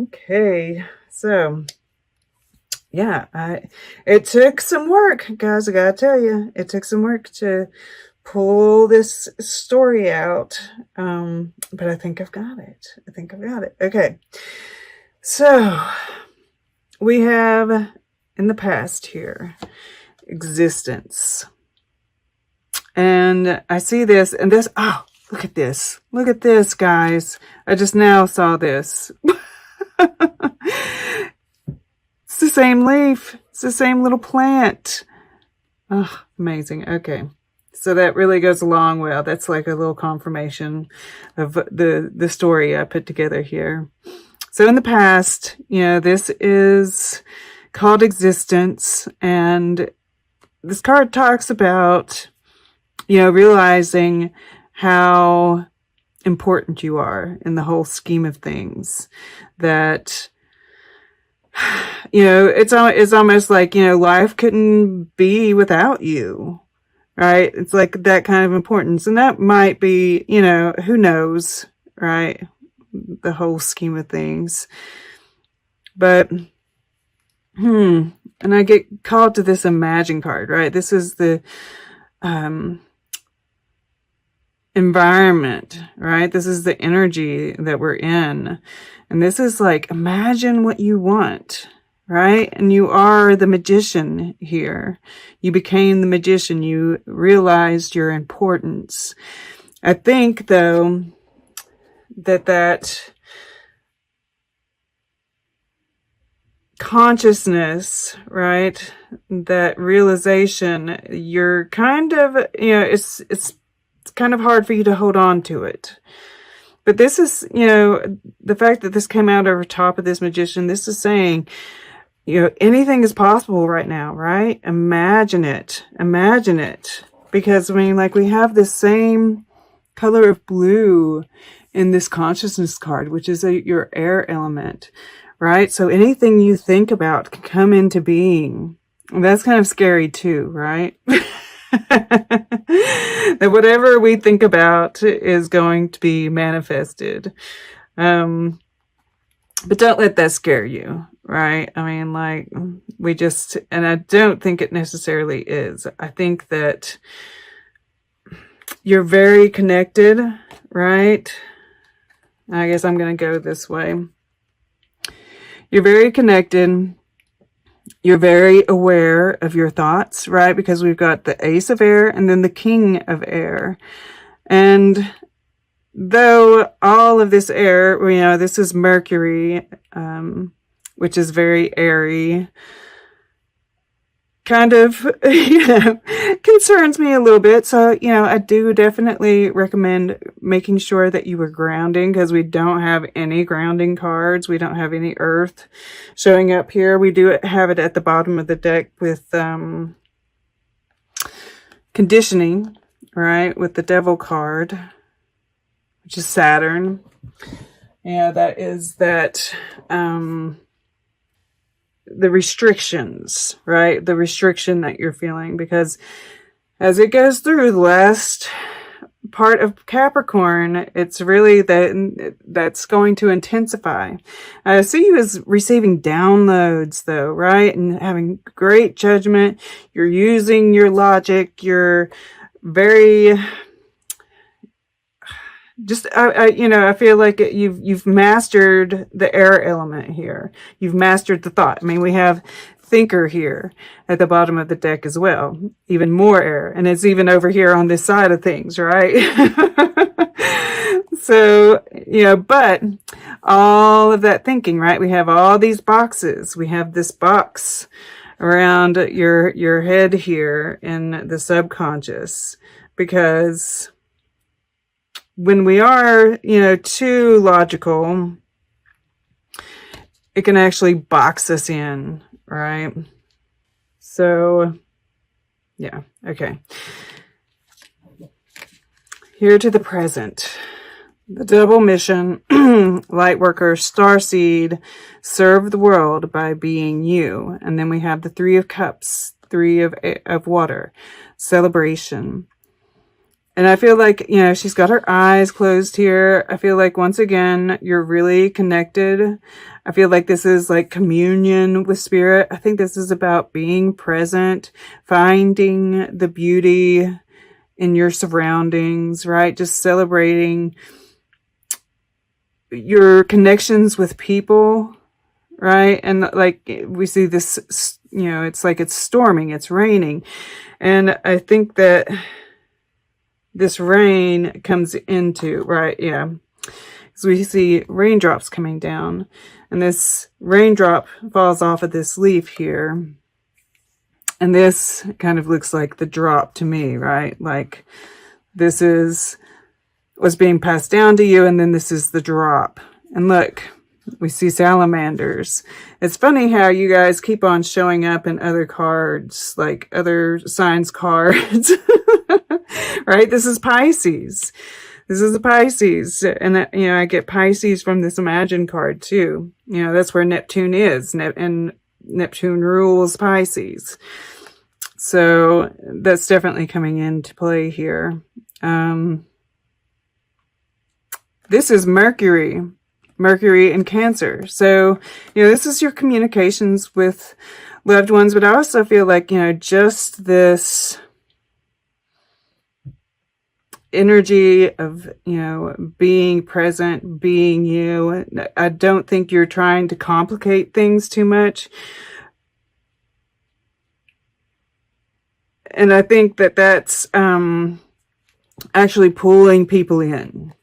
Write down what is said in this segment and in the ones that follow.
Okay, so yeah, it took some work, guys. I gotta tell you, it took some work to pull this story out. But I think I've got it. I think I've got it. Okay, so we have in the past here existence, and I see this and this. Oh, look at this! Look at this, guys! I just now saw this. It's the same leaf. It's the same little plant. Oh, amazing. Okay. So that really goes along well. That's like a little confirmation of the story I put together here. So in the past, this is called existence. And this card talks about, realizing how important you are in the whole scheme of things. That it's almost like, life couldn't be without you, right? It's like that kind of importance. And that might be, who knows, right? The whole scheme of things. But, and I get called to this imagine card, right? This is the, environment, right? This is the energy that we're in. And this is like, imagine what you want, right? And you are the magician here. You became the magician. You realized your importance. I think, though, that consciousness, right? That realization, you're kind of, it's kind of hard for you to hold on to it. But this is, the fact that this came out over top of this magician, this is saying, anything is possible right now, right? Imagine it. Imagine it. Because, we have this same color of blue in this consciousness card, which is your air element, right? So anything you think about can come into being. And that's kind of scary too, right? That whatever we think about is going to be manifested. But don't let that scare you, right? And I don't think it necessarily is. I think that you're very connected, right? I guess I'm going to go this way. You're very connected. You're very aware of your thoughts, right? Because we've got the Ace of Air and then the King of Air. And though all of this air, this is Mercury, which is very airy, kind of, concerns me a little bit. So, I do definitely recommend making sure that you are grounding, because we don't have any grounding cards. We don't have any earth showing up here. We do have it at the bottom of the deck with conditioning, right? With the Devil card, which is Saturn. That is that, the restrictions, right? The restriction that you're feeling, because as it goes through the last part of Capricorn, it's really that's going to intensify. I see you as receiving downloads, though, right? And having great judgment. You're using your logic. You're very I feel like you've mastered the air element here. You've mastered the thought. We have thinker here at the bottom of the deck as well. Even more air. And it's even over here on this side of things, right? So, but all of that thinking, right? We have all these boxes. We have this box around your head here in the subconscious, because when we are, too logical, it can actually box us in, right? So, yeah, okay. Here to the present. The double mission, Lightworker, Starseed, serve the world by being you. And then we have the Three of Cups, Three of water, celebration. And I feel like, you know, she's got her eyes closed here. I feel like once again, you're really connected. I feel like this is like communion with spirit. I think this is about being present, finding the beauty in your surroundings, right? Just celebrating your connections with people, right? And like we see this, you know, it's like it's storming, it's raining. And I think that this rain comes into, right? Yeah. So we see raindrops coming down, and this raindrop falls off of this leaf here. And this kind of looks like the drop to me, right? Like this is what's being passed down to you, and then this is the drop. And look, we see salamanders. It's funny how you guys keep on showing up in other cards, like other signs cards. Right? This is Pisces. This is a Pisces. And, you know, I get Pisces from this Imagine card too. You know, that's where Neptune is. And Neptune rules Pisces. So that's definitely coming into play here. This is Mercury. Mercury in Cancer. So, you know, this is your communications with loved ones, but I also feel like, you know, just this energy of, you know, being present, being you. I don't think you're trying to complicate things too much. And I think that that's actually pulling people in.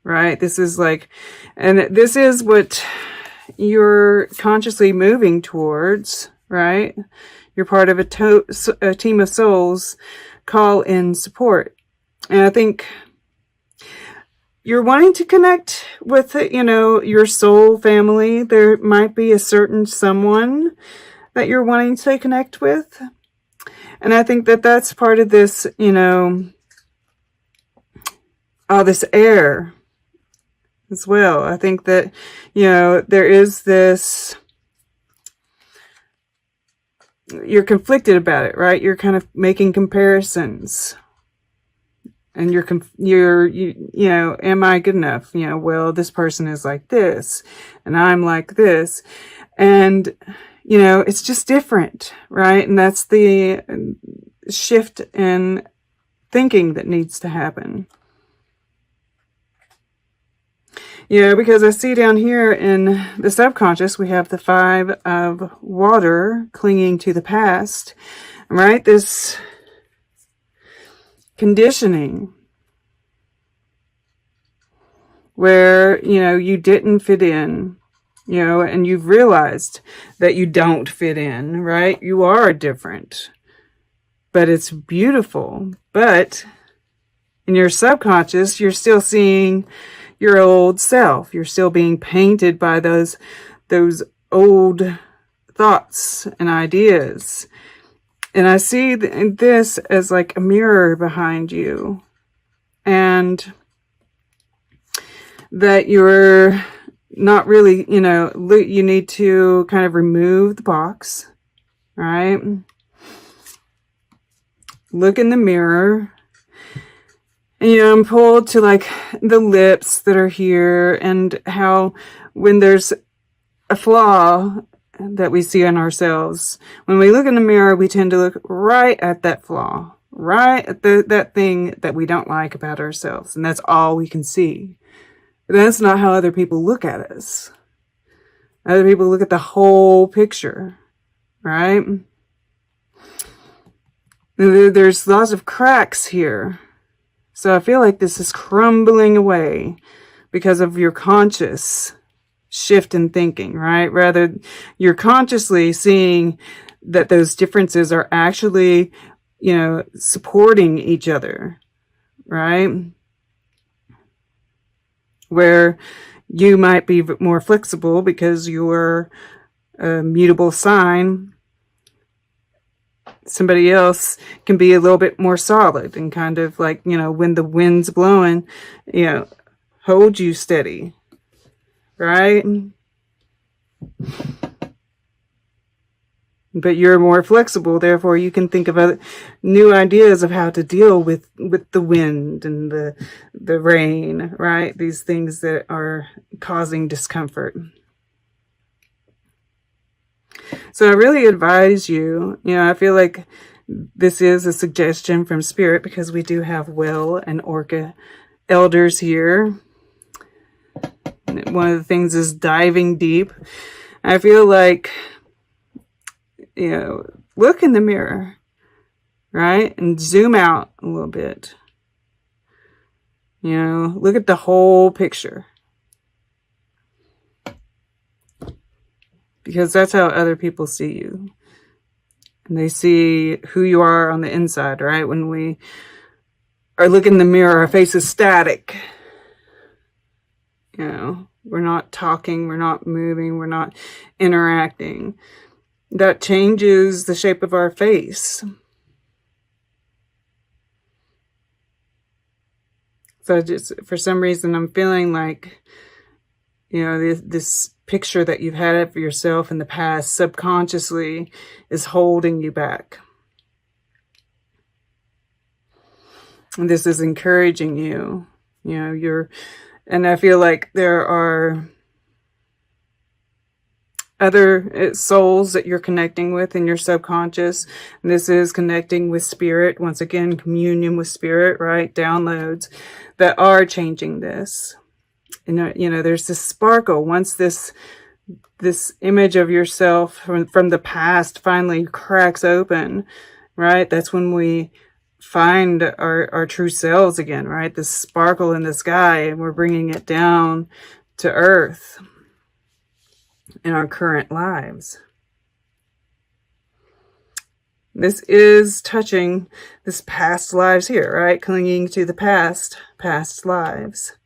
Right? This is like, and this is what you're consciously moving towards, right? You're part of a team of souls, call in support. And I think you're wanting to connect with, you know, your soul family. There might be a certain someone that you're wanting to connect with. And I think that that's part of this, you know, all this air as well. I think that, you know, there is this, you're conflicted about it, right? You're kind of making comparisons, and you know, am I good enough? You know, well, this person is like this and I'm like this, and you know, it's just different, right? And that's the shift in thinking that needs to happen. Yeah, because I see down here in the subconscious, we have the 5 of water clinging to the past, right? This conditioning where, you know, you didn't fit in, you know, and you've realized that you don't fit in, right? You are different, but it's beautiful. But in your subconscious, you're still seeing your old self. You're still being painted by those old thoughts and ideas. And I see this as like a mirror behind you, and that you're not really, you know, you need to kind of remove the box, right? Look in the mirror. And, you know, I'm pulled to like the lips that are here, and how when there's a flaw that we see in ourselves, when we look in the mirror, we tend to look right at that flaw, right at that thing that we don't like about ourselves. And that's all we can see. But that's not how other people look at us. Other people look at the whole picture, right? There's lots of cracks here. So I feel like this is crumbling away because of your conscious shift in thinking, right? Rather, you're consciously seeing that those differences are actually, you know, supporting each other, right? Where you might be more flexible because you're a mutable sign. Somebody else can be a little bit more solid and kind of like, you know, when the wind's blowing, you know, hold you steady, right? but you're more flexible. Therefore, you can think of other new ideas of how to deal with the wind and the rain, right? These things that are causing discomfort. So I really advise you, I feel like this is a suggestion from Spirit because we do have Will and Orca elders here. One of the things is diving deep. I feel like, look in the mirror, right? And zoom out a little bit. Look at the whole picture. Because that's how other people see you. And they see who you are on the inside, right? When we are looking in the mirror, our face is static. We're not talking, we're not moving, we're not interacting. That changes the shape of our face. So just for some reason, I'm feeling like, this picture that you've had of yourself in the past subconsciously is holding you back. And this is encouraging you. And I feel like there are other souls that you're connecting with in your subconscious. And this is connecting with Spirit. Once again, communion with Spirit, right? Downloads that are changing this. There's this sparkle. Once this image of yourself from the past finally cracks open, right? That's when we find our true selves again, right? This sparkle in the sky, and we're bringing it down to earth in our current lives. This is touching this past lives here, right? Clinging to the past lives.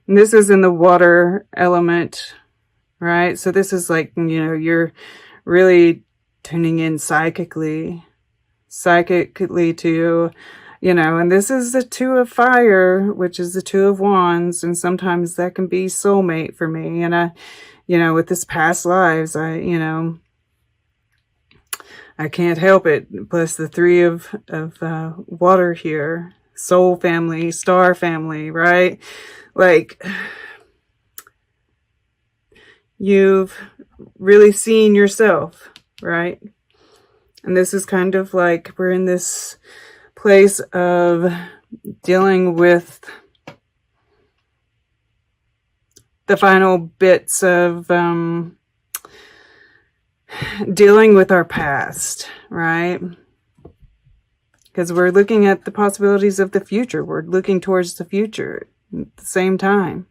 And this is in the water element, right? So this is like, you're really tuning in psychically to, and this is the Two of Fire, which is the Two of Wands. And sometimes that can be soulmate for me. And with this past lives, I can't help it. Plus the Three of water here, soul family, star family, right? Like, you've really seen yourself, right? And this is kind of like we're in this place of dealing with the final bits of dealing with our past, right? Because we're looking at the possibilities of the future. We're looking towards the future at the same time.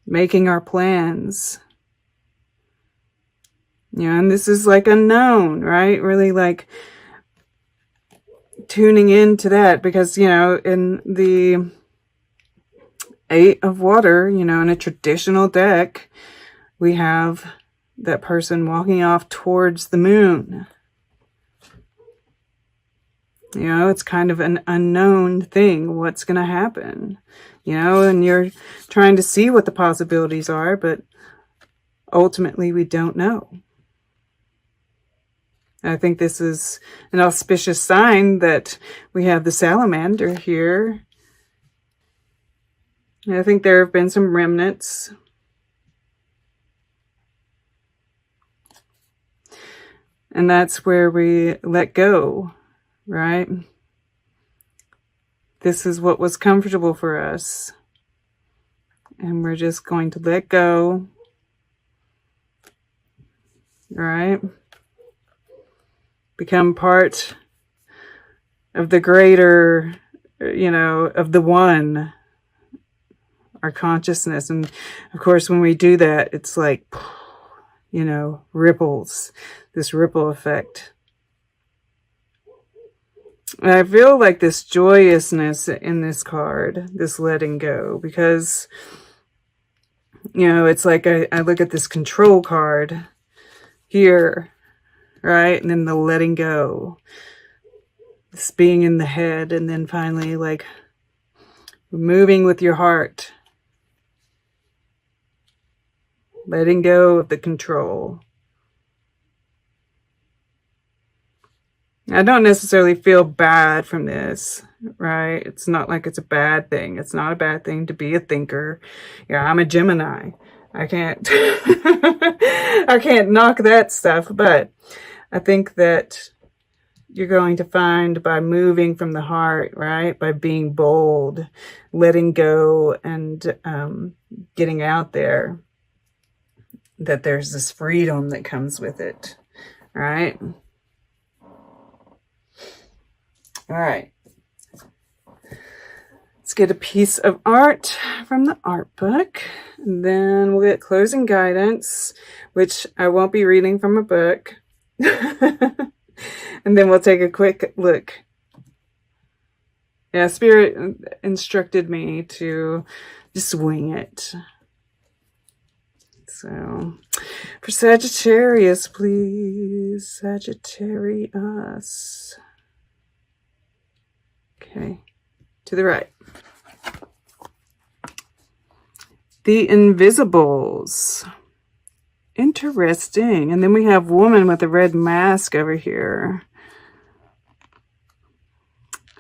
Making our plans. And this is like unknown, right? Really like tuning into that because, in the Eight of Water, in a traditional deck, we have that person walking off towards the moon. It's kind of an unknown thing. What's going to happen? And you're trying to see what the possibilities are, but ultimately we don't know. I think this is an auspicious sign that we have the salamander here. I think there have been some remnants. And that's where we let go, right? This is what was comfortable for us. And we're just going to let go, right? Become part of the greater, of the one, our consciousness. And of course, when we do that, it's like, ripples, this ripple effect. And I feel like this joyousness in this card, this letting go, because, it's like I look at this control card here, right? And then the letting go, this being in the head, and then finally like moving with your heart, letting go of the control. I don't necessarily feel bad from this, right? It's not like it's a bad thing. It's not a bad thing to be a thinker. Yeah, I'm a Gemini. I can't, I can't knock that stuff, but I think that you're going to find by moving from the heart, right? By being bold, letting go, and getting out there, that there's this freedom that comes with it, right? All right. Let's get a piece of art from the art book. And then we'll get closing guidance, which I won't be reading from a book. And then we'll take a quick look. Yeah, Spirit instructed me to just wing it. So, for Sagittarius, please. Sagittarius. Okay, to the right. The Invisibles. Interesting. And then we have woman with a red mask over here.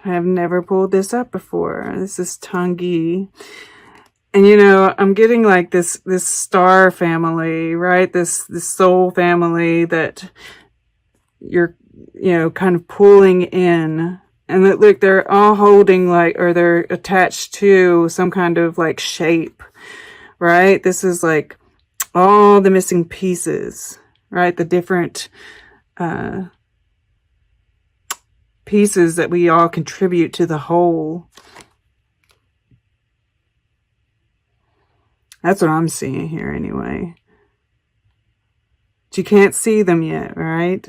I have never pulled this up before. This is Tangi. And you know, I'm getting like this star family, right? This soul family that you're, you know, kind of pulling in. And look, they're all holding like, or they're attached to some kind of like shape, right? This is like all the missing pieces, right? The different pieces that we all contribute to the whole. That's what I'm seeing here anyway. But you can't see them yet, right?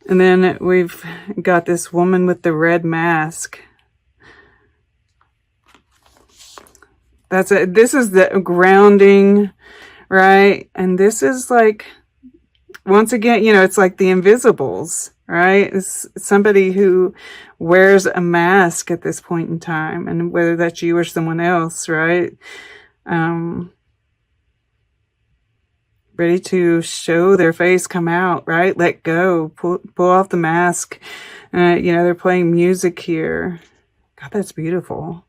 And then we've got this woman with the red mask. That's it. This is the grounding, right? And this is like, once again, you know, it's like the Invisibles, right? It's somebody who wears a mask at this point in time, and whether that's you or someone else, right? Ready to show their face, come out, right? Let go, pull off the mask. You know, they're playing music here. God, that's beautiful.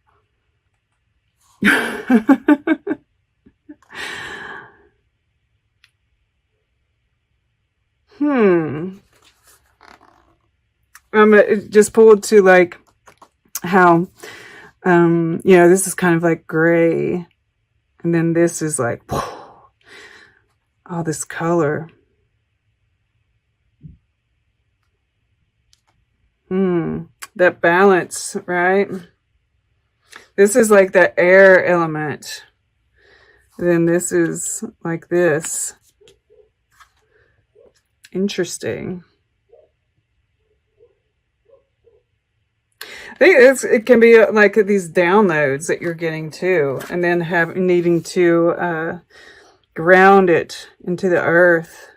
Just pulled to like how, you know, this is kind of like gray. And then this is like, all this color. That balance, right? This is like the air element. Then this is like this. Interesting. I think it can be like these downloads that you're getting too, and then needing to ground it into the earth.